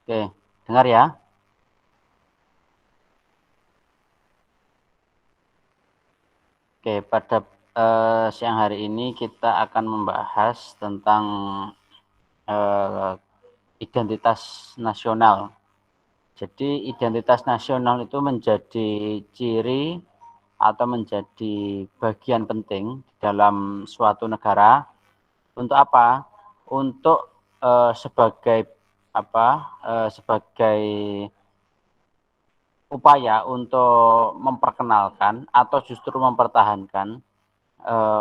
Oke, dengar ya. Oke, pada siang hari ini kita akan membahas tentang eh, identitas nasional. Jadi identitas nasional itu menjadi ciri atau menjadi bagian penting dalam suatu negara. Untuk apa? Untuk sebagai apa? Sebagai upaya untuk memperkenalkan atau justru mempertahankan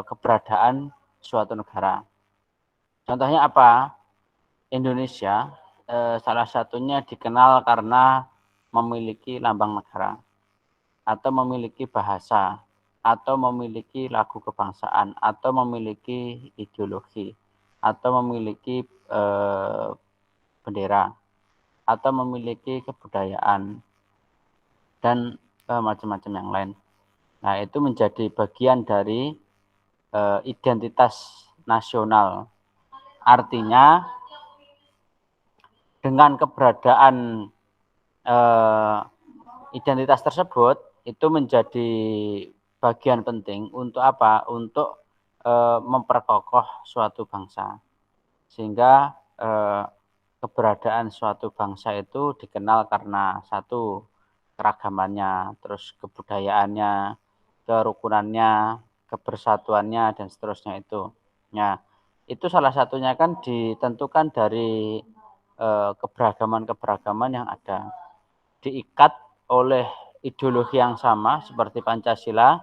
keberadaan suatu negara. Contohnya apa? Indonesia salah satunya dikenal karena memiliki lambang negara atau memiliki bahasa atau memiliki lagu kebangsaan atau memiliki ideologi atau memiliki bendera atau memiliki kebudayaan dan macam-macam yang lain. Nah, itu menjadi bagian dari identitas nasional. Artinya dengan keberadaan identitas tersebut itu menjadi bagian penting untuk apa? Untuk memperkokoh suatu bangsa. Sehingga keberadaan suatu bangsa itu dikenal karena satu keragamannya, terus kebudayaannya, kerukunannya, kebersatuannya dan seterusnya itu. Nah, itu salah satunya kan ditentukan dari keberagaman-keberagaman yang ada. Diikat oleh ideologi yang sama seperti Pancasila,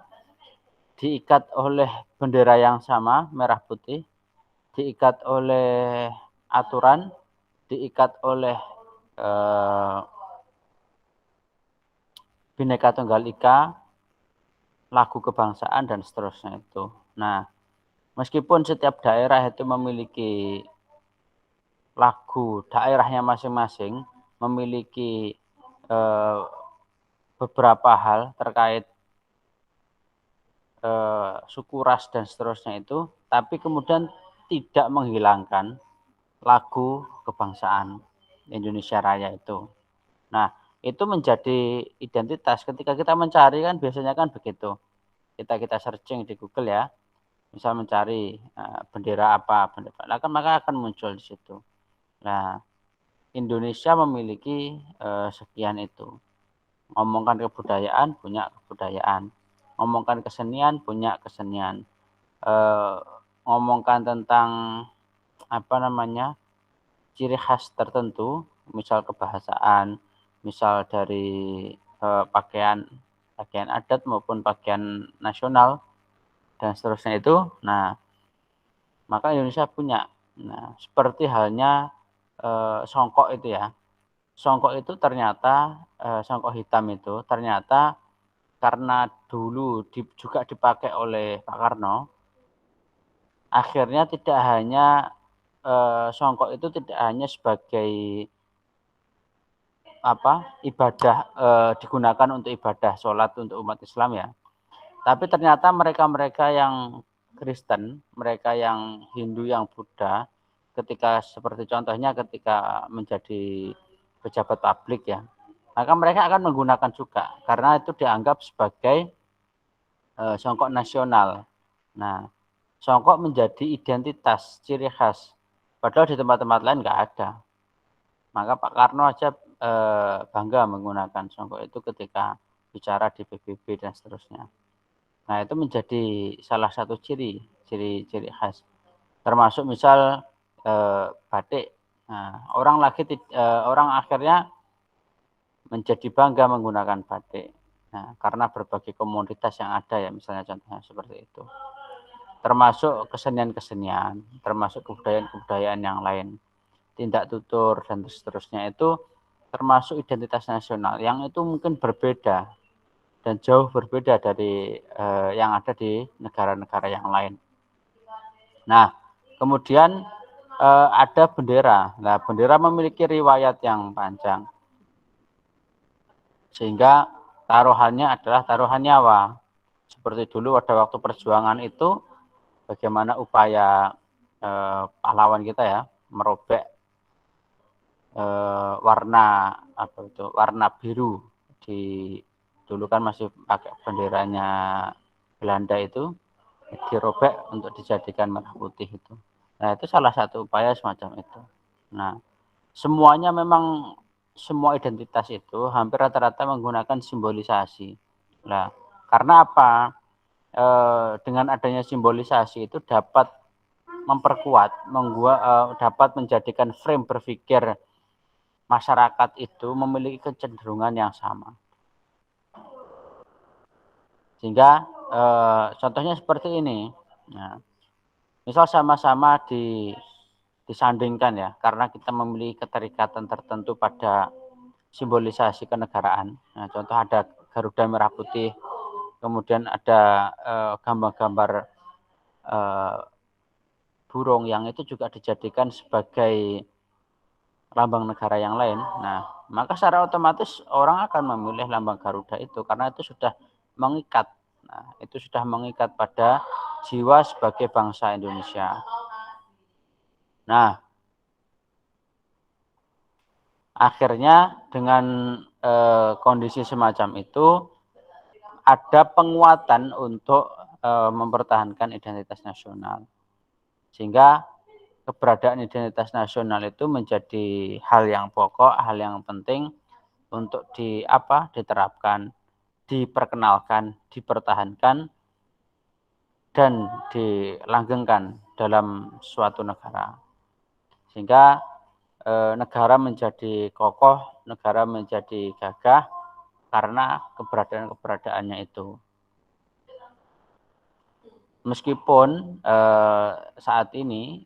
diikat oleh bendera yang sama merah putih, diikat oleh aturan, diikat oleh eh, Bhinneka Tunggal Ika, lagu kebangsaan dan seterusnya itu. Nah, meskipun setiap daerah itu memiliki lagu daerahnya masing-masing, memiliki eh, beberapa hal terkait suku ras dan seterusnya itu, tapi kemudian tidak menghilangkan lagu kebangsaan Indonesia Raya itu. Nah, itu menjadi identitas. Ketika kita mencari kan biasanya kan begitu. Kita searching di Google ya, misal mencari bendera apa, bendera, kan maka akan muncul di situ. Nah, Indonesia memiliki sekian itu. Ngomongkan kebudayaan, punya kebudayaan. Ngomongkan kesenian, punya kesenian. Eh, ngomongkan tentang apa namanya ciri khas tertentu, misal kebahasaan, misal dari pakaian pakaian adat maupun pakaian nasional dan seterusnya itu. Nah, maka Indonesia punya. Nah, seperti halnya songkok itu ya. Songkok itu ternyata songkok hitam itu ternyata karena dulu juga dipakai oleh Pak Karno, akhirnya tidak hanya songkok itu tidak hanya sebagai ibadah digunakan untuk ibadah sholat untuk umat Islam ya. Tapi ternyata mereka-mereka yang Kristen, mereka yang Hindu, yang Buddha, ketika seperti contohnya ketika menjadi pejabat publik ya, maka mereka akan menggunakan juga karena itu dianggap sebagai songkok nasional. Nah, songkok menjadi identitas, ciri khas. Padahal di tempat-tempat lain nggak ada. Maka Pak Karno aja bangga menggunakan songkok itu ketika bicara di PBB dan seterusnya. Nah, itu menjadi salah satu ciri khas. Termasuk misal batik. Nah, orang akhirnya menjadi bangga menggunakan batik. Nah, karena berbagai komoditas yang ada ya, misalnya contohnya seperti itu. Termasuk kesenian-kesenian, termasuk kebudayaan-kebudayaan yang lain. Tindak tutur dan seterusnya itu termasuk identitas nasional yang itu mungkin berbeda dan jauh berbeda dari yang ada di negara-negara yang lain. Nah, kemudian ada bendera. Nah, bendera memiliki riwayat yang panjang. Sehingga taruhannya adalah taruhan nyawa. Seperti dulu pada waktu perjuangan itu bagaimana upaya pahlawan kita ya merobek warna apa itu, warna biru. Dulu kan masih pakai benderanya Belanda itu, dirobek untuk dijadikan merah putih itu. Nah, itu salah satu upaya semacam itu. Nah, semuanya memang semua identitas itu hampir rata-rata menggunakan simbolisasi. Nah, karena apa? Dengan adanya simbolisasi itu dapat memperkuat, dapat menjadikan frame berpikir masyarakat itu memiliki kecenderungan yang sama. Sehingga contohnya seperti ini. Nah, misal sama-sama disandingkan ya, karena kita memiliki keterikatan tertentu pada simbolisasi kenegaraan. Nah, contoh ada Garuda merah putih, kemudian ada gambar-gambar burung yang itu juga dijadikan sebagai lambang negara yang lain. Nah, maka secara otomatis orang akan memilih lambang Garuda itu karena itu sudah mengikat. Nah, itu sudah mengikat pada jiwa sebagai bangsa Indonesia. Nah, akhirnya dengan kondisi semacam itu ada penguatan untuk mempertahankan identitas nasional. Sehingga keberadaan identitas nasional itu menjadi hal yang pokok, hal yang penting untuk diterapkan, diperkenalkan, dipertahankan, dan dilanggengkan dalam suatu negara. Sehingga negara menjadi kokoh, negara menjadi gagah karena keberadaannya itu. Meskipun saat ini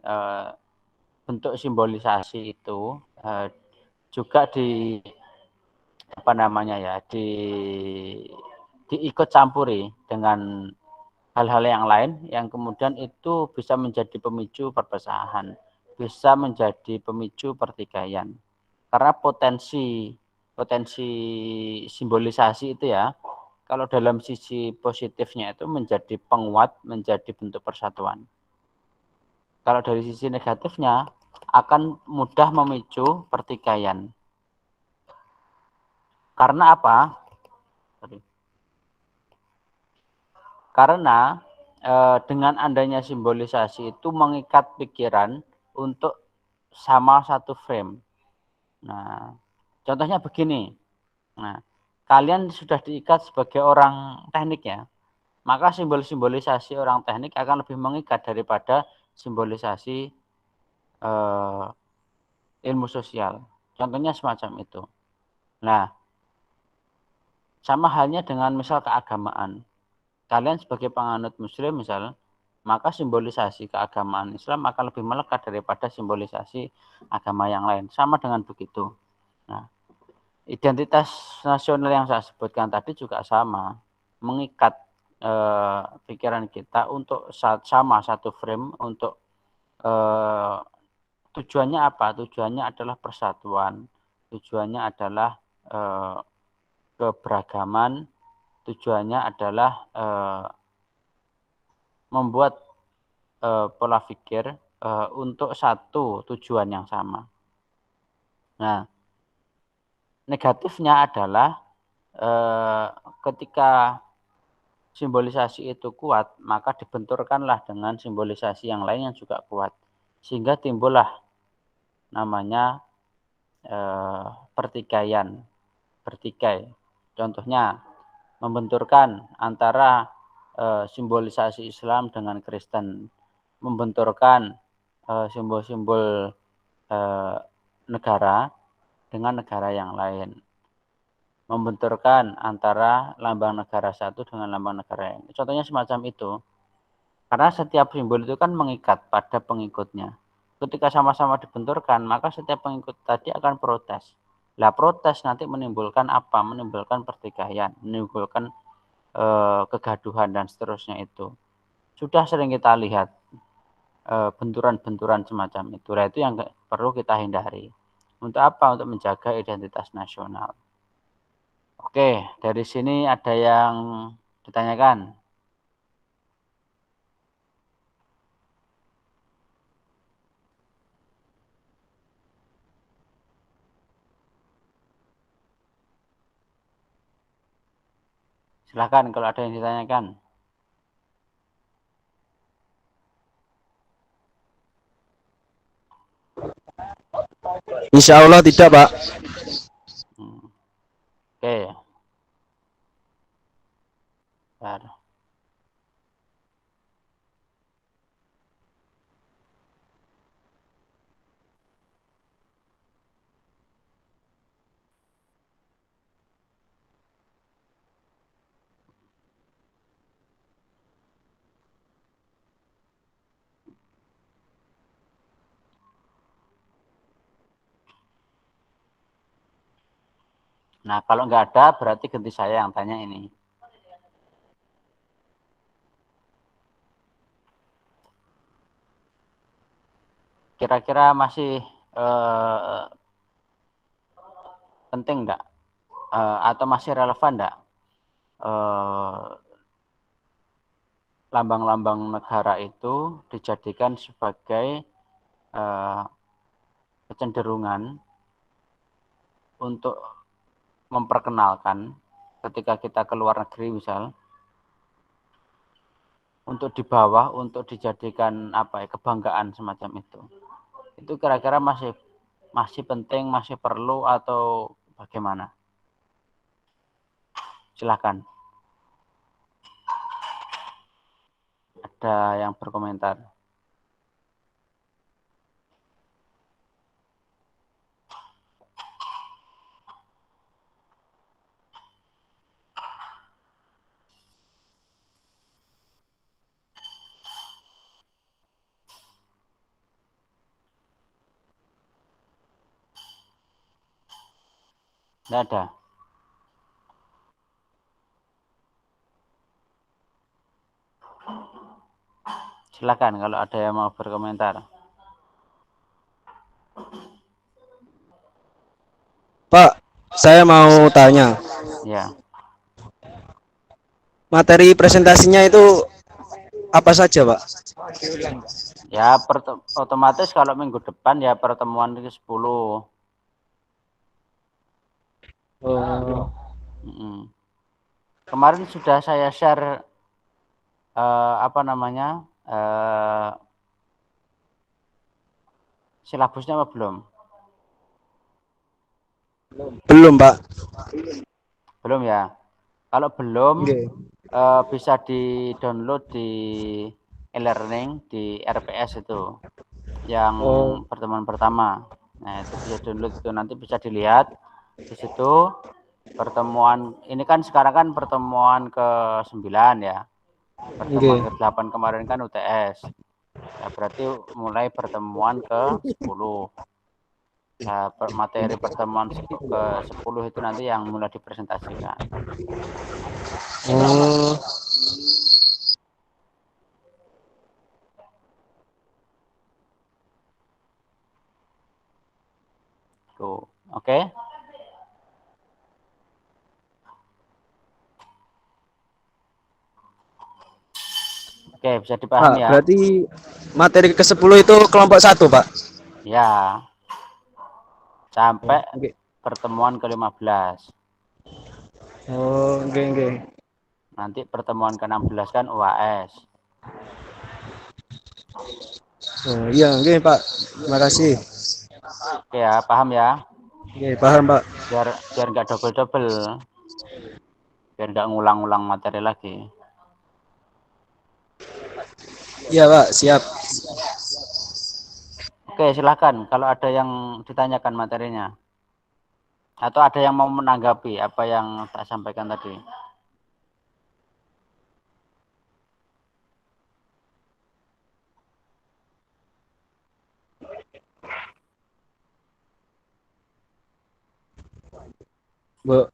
bentuk simbolisasi itu juga diikut campuri dengan hal-hal yang lain yang kemudian itu bisa menjadi pemicu perpecahan, bisa menjadi pemicu pertikaian. Karena potensi simbolisasi itu ya, kalau dalam sisi positifnya itu menjadi penguat, menjadi bentuk persatuan. Kalau dari sisi negatifnya akan mudah memicu pertikaian. Karena apa? Karena dengan adanya simbolisasi itu mengikat pikiran untuk sama satu frame. Nah, contohnya begini. Nah, kalian sudah diikat sebagai orang teknik ya, maka simbolisasi orang teknik akan lebih mengikat daripada simbolisasi ilmu sosial. Contohnya semacam itu. Nah, sama halnya dengan misal keagamaan. Kalian sebagai penganut muslim misal, maka simbolisasi keagamaan Islam akan lebih melekat daripada simbolisasi agama yang lain. Sama dengan begitu. Nah, identitas nasional yang saya sebutkan tadi juga sama, mengikat pikiran kita untuk sama satu frame untuk tujuannya apa? Tujuannya adalah persatuan, tujuannya adalah keberagaman, tujuannya adalah membuat pola pikir untuk satu tujuan yang sama. Nah, negatifnya adalah ketika simbolisasi itu kuat, maka dibenturkanlah dengan simbolisasi yang lain yang juga kuat. Sehingga timbullah namanya pertikaian, bertikai. Contohnya membenturkan antara simbolisasi Islam dengan Kristen, membenturkan simbol-simbol negara dengan negara yang lain, membenturkan antara lambang negara satu dengan lambang negara lain. Contohnya semacam itu. Karena setiap simbol itu kan mengikat pada pengikutnya. Ketika sama-sama dibenturkan, maka setiap pengikut tadi akan protes. Lah protes nanti menimbulkan apa? Menimbulkan pertikaian, menimbulkan kegaduhan dan seterusnya itu. Sudah sering kita lihat benturan-benturan semacam itu. Nah, itu yang perlu kita hindari. Untuk apa? Untuk menjaga identitas nasional. Oke, dari sini ada yang ditanyakan? Silahkan kalau ada yang ditanyakan. Insya Allah tidak, Pak. Oke. Bentar. Nah, kalau nggak ada, berarti ganti saya yang tanya ini. Kira-kira masih penting enggak? Atau masih relevan enggak? Lambang-lambang negara itu dijadikan sebagai kecenderungan untuk memperkenalkan ketika kita ke luar negeri misal, untuk di bawah, untuk dijadikan apa ya, kebanggaan semacam itu. Itu kira-kira masih penting, masih perlu atau bagaimana? Silakan. Ada yang berkomentar? Tidak ada. Silakan kalau ada yang mau berkomentar. Pak, saya mau tanya. Ya. Materi presentasinya itu apa saja, Pak? Ya, otomatis kalau minggu depan ya pertemuan ke-10. Oh. Kemarin sudah saya share apa namanya? Silabusnya apa belum? Belum, Pak. Belum ya. Kalau belum Okay. bisa di-download di e-learning di RPS itu yang Oh. pertemuan pertama. Nah, itu bisa download itu, nanti bisa dilihat di situ pertemuan ini kan sekarang kan pertemuan ke-9 ya. Pertemuan Okay. ke-8 kemarin kan UTS. Ya, berarti mulai pertemuan ke-10. Nah, materi pertemuan ke-10 itu nanti yang mulai dipresentasikan. Oh. Tuh, oke. Oke, bisa Pak, dipahami ya? berarti materi ke-10 itu kelompok 1, Pak? Ya, sampai Okay. pertemuan ke-15. Oh, okay. Nanti pertemuan ke-16 kan UAS. Oh, iya, okay, Pak. Terima kasih. Oke ya, paham ya? Okay, paham, Pak. Biar nggak double-double. Biar nggak ngulang-ngulang materi lagi. Iya, Pak, siap. Oke, silakan kalau ada yang ditanyakan materinya. Atau ada yang mau menanggapi apa yang tak sampaikan tadi. Bu.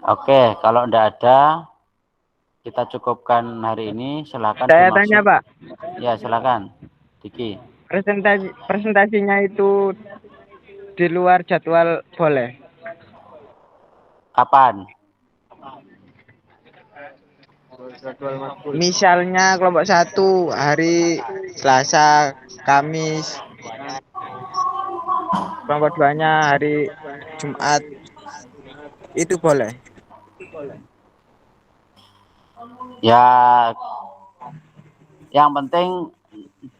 Oke, kalau tidak ada, kita cukupkan hari ini. Silakan Saya tanya, dimaksud. Pak, Ya, silakan. Diki. presentasinya itu di luar jadwal boleh? Kapan? Misalnya kelompok 1 hari Selasa, Kamis, kelompok 2-nya hari Jumat, itu boleh. Ya, yang penting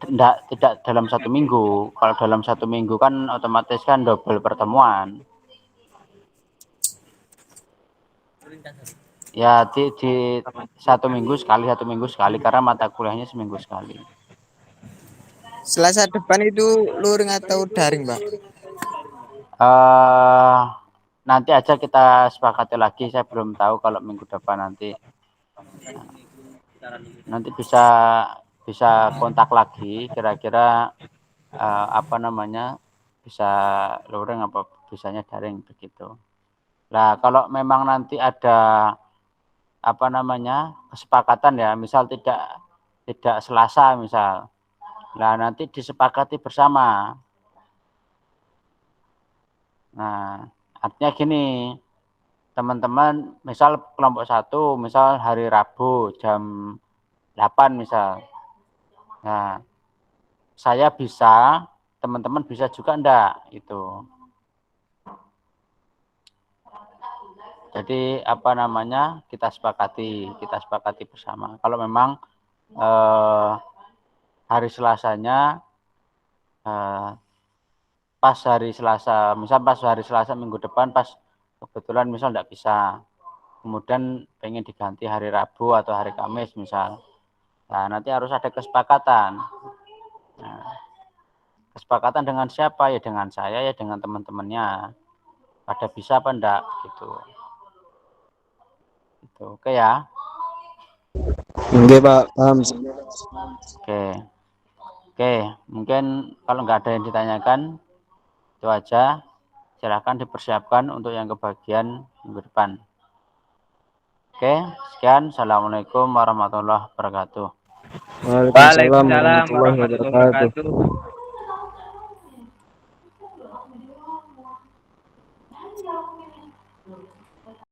tidak dalam 1 minggu. Kalau dalam 1 minggu kan otomatis kan double pertemuan. Ya di 1 minggu sekali, 1 minggu sekali, karena mata kuliahnya seminggu sekali. Selasa depan itu luring atau daring, Pak? Nanti aja kita sepakati lagi. Saya belum tahu kalau minggu depan nanti. Nanti bisa kontak lagi. Kira-kira apa namanya, bisa luring apa bisanya daring begitu. Nah, kalau memang nanti ada apa namanya kesepakatan ya, misal tidak Selasa misal. Nah, nanti disepakati bersama. Nah, artinya gini, teman-teman, misal kelompok 1, misal hari Rabu jam 8 misal. Nah, saya bisa, teman-teman bisa juga enggak itu. Jadi apa namanya, kita sepakati bersama. Kalau memang hari Selasanya pas hari Selasa, misal pas hari Selasa minggu depan pas kebetulan misal enggak bisa, kemudian pengen diganti hari Rabu atau hari Kamis misal. Nah, nanti harus ada kesepakatan. Nah, kesepakatan dengan siapa? Ya dengan saya, ya dengan teman-temannya. Pada bisa apa enggak gitu. Itu oke ya. Oke, Pak. Paham. Oke, mungkin kalau nggak ada yang ditanyakan itu aja. Silahkan dipersiapkan untuk yang kebagian minggu depan. Oke, sekian. Assalamualaikum warahmatullahi wabarakatuh. Waalaikumsalam Waalaikumsalam warahmatullahi warahmatullahi wabarakatuh. wabarakatuh.